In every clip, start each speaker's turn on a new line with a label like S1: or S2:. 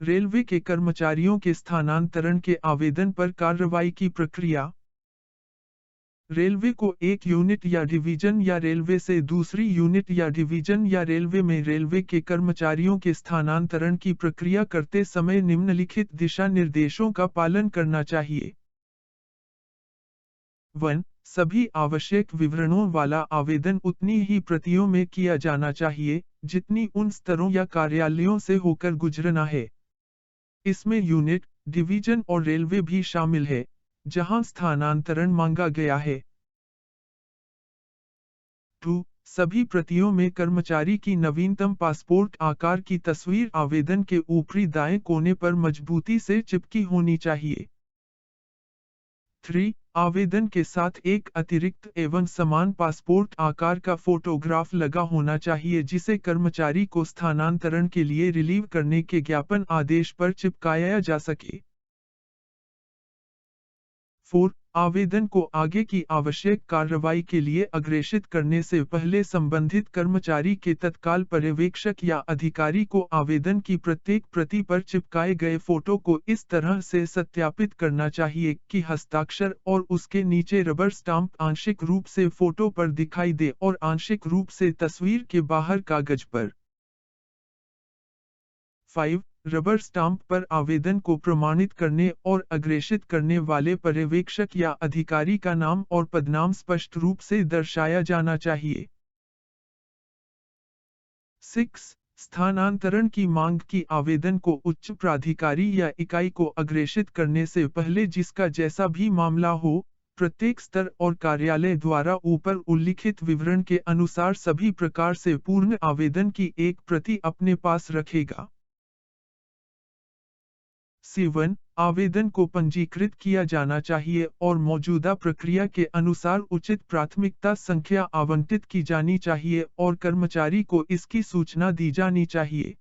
S1: Railway के कर्मचारियों के स्थानांतरण के आवेदन पर कार्रवाई की प्रक्रिया। रेलवे को एक यूनिट या डिवीजन या रेलवे से दूसरी यूनिट या डिवीजन या रेलवे में रेलवे के कर्मचारियों के स्थानांतरण की प्रक्रिया करते समय निम्नलिखित दिशा निर्देशों का पालन करना चाहिए। 1. सभी आवश्यक विवरणों वाला आवेदन उतनी ही प्रतियों में किया जाना चाहिए, जितनी उन स्तरों या कार्यालयों से होकर गुजरना है। इसमें यूनिट, डिवीजन और रेलवे भी शामिल है, जहां स्थानांतरण मांगा गया है। 2. सभी प्रतियों में कर्मचारी की नवीनतम पासपोर्ट आकार की तस्वीर आवेदन के ऊपरी दाएं कोने पर मजबूती से चिपकी होनी चाहिए। 3. आवेदन के साथ एक अतिरिक्त एवं समान पासपोर्ट आकार का फोटोग्राफ लगा होना चाहिए, जिसे कर्मचारी को स्थानांतरण के लिए रिलीव करने के ज्ञापन आदेश पर चिपकाया जा सके। 4. आवेदन को आगे की आवश्यक कार्रवाई के लिए अग्रेषित करने से पहले संबंधित कर्मचारी के तत्काल पर्यवेक्षक या अधिकारी को आवेदन की प्रत्येक प्रति पर चिपकाए गए फोटो को इस तरह से सत्यापित करना चाहिए कि हस्ताक्षर और उसके नीचे रबर स्टाम्प आंशिक रूप से फोटो पर दिखाई दे और आंशिक रूप से तस्वीर के बाहर कागज पर। 5. रबर स्टाम्प पर आवेदन को प्रमाणित करने और अग्रेषित करने वाले पर्यवेक्षक या अधिकारी का नाम और पदनाम स्पष्ट रूप से दर्शाया जाना चाहिए। 6. स्थानांतरण की मांग की आवेदन को उच्च प्राधिकारी या इकाई को अग्रेषित करने से पहले जिसका जैसा भी मामला हो, प्रत्येक स्तर और कार्यालय द्वारा ऊपर उल्लिखित विवरण के अनुसार सभी प्रकार से पूर्ण आवेदन की एक प्रति अपने पास रखेगा। 7. आवेदन को पंजीकृत किया जाना चाहिए और मौजूदा प्रक्रिया के अनुसार उचित प्राथमिकता संख्या आवंटित की जानी चाहिए और कर्मचारी को इसकी सूचना दी जानी चाहिए।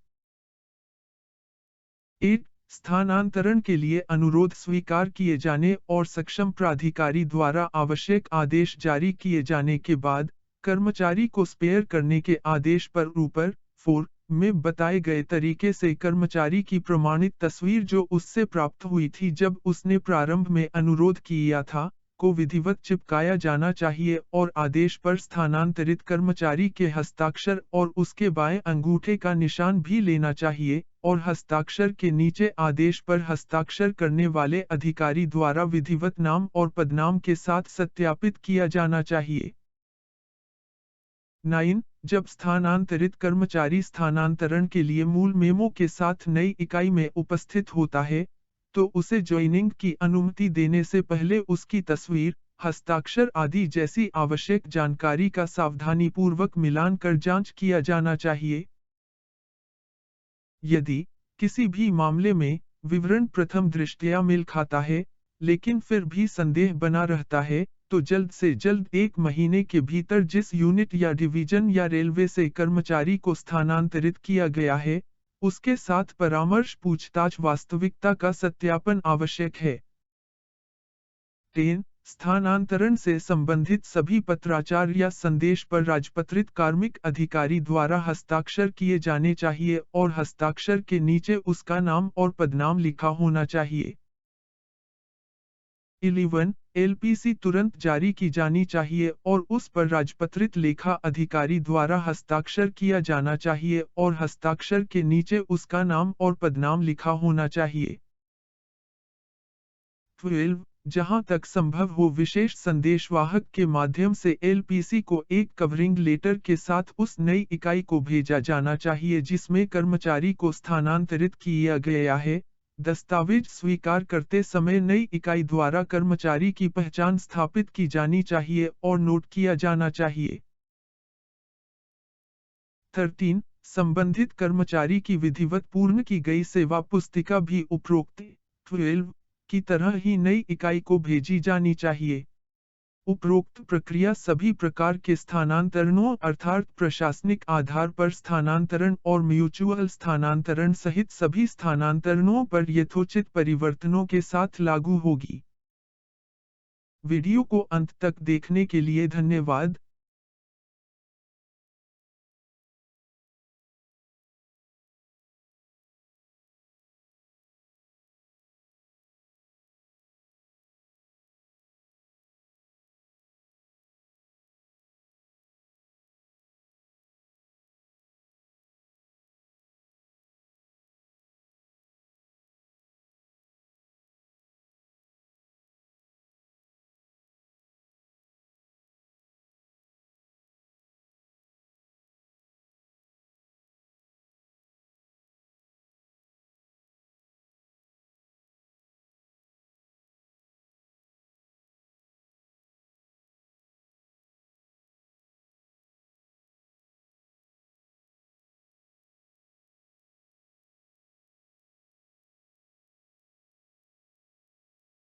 S1: 8. स्थानांतरण के लिए अनुरोध स्वीकार किए जाने और सक्षम प्राधिकारी द्वारा आवश्यक आदेश जारी किए जाने के बाद, कर्मचारी को स्पेयर करने के आदेश पर ऊपर 4 में बताए गए तरीके से कर्मचारी की प्रमाणित तस्वीर जो उससे प्राप्त हुई थी जब उसने प्रारंभ में अनुरोध किया था, को विधिवत चिपकाया जाना चाहिए और आदेश पर स्थानांतरित कर्मचारी के हस्ताक्षर और उसके बाएं अंगूठे का निशान भी लेना चाहिए और हस्ताक्षर के नीचे आदेश पर हस्ताक्षर करने वाले अधिकारी द्वारा विधिवत नाम और पदनाम के साथ सत्यापित किया जाना चाहिए। 9. जब स्थानांतरित कर्मचारी स्थानांतरण के लिए मूल मेमो के साथ नई इकाई में उपस्थित होता है, तो उसे ज्वाइनिंग की अनुमति देने से पहले उसकी तस्वीर, हस्ताक्षर आदि जैसी आवश्यक जानकारी का सावधानीपूर्वक मिलान कर जांच किया जाना चाहिए। यदि किसी भी मामले में विवरण प्रथम दृष्टया मेल खाता है, लेकिन फिर भी संदेह बना रहता है, तो जल्द से जल्द 1 महीने के भीतर जिस यूनिट या डिवीजन या रेलवे से कर्मचारी को स्थानांतरित किया गया है, उसके साथ परामर्श पूछताछ वास्तविकता का सत्यापन आवश्यक है। 10. स्थानांतरण से संबंधित सभी पत्राचार या संदेश पर राजपत्रित कार्मिक अधिकारी द्वारा हस्ताक्षर किए जाने चाहिए और हस्ताक्षर के नीचे उसका नाम और पदनाम लिखा होना चाहिए। 11. एलपीसी तुरंत जारी की जानी चाहिए और उस पर राजपत्रित लेखा अधिकारी द्वारा हस्ताक्षर किया जाना चाहिए और हस्ताक्षर के नीचे उसका नाम और पदनाम लिखा होना चाहिए। 12. जहां तक संभव हो विशेष संदेशवाहक के माध्यम से एलपीसी को एक कवरिंग लेटर के साथ उस नई इकाई को भेजा जाना चाहिए जिसमें कर्मचारी को स्थानांतरित किया गया है। दस्तावेज स्वीकार करते समय नई इकाई द्वारा कर्मचारी की पहचान स्थापित की जानी चाहिए और नोट किया जाना चाहिए। 13. संबंधित कर्मचारी की विधिवत पूर्ण की गई सेवा पुस्तिका भी उपरोक्त 12 की तरह ही नई इकाई को भेजी जानी चाहिए। उपरोक्त प्रक्रिया सभी प्रकार के स्थानांतरणों अर्थात प्रशासनिक आधार पर स्थानांतरण और म्यूचुअल स्थानांतरण सहित सभी स्थानांतरणों पर यथोचित परिवर्तनों के साथ लागू होगी। वीडियो को अंत तक देखने के लिए धन्यवाद।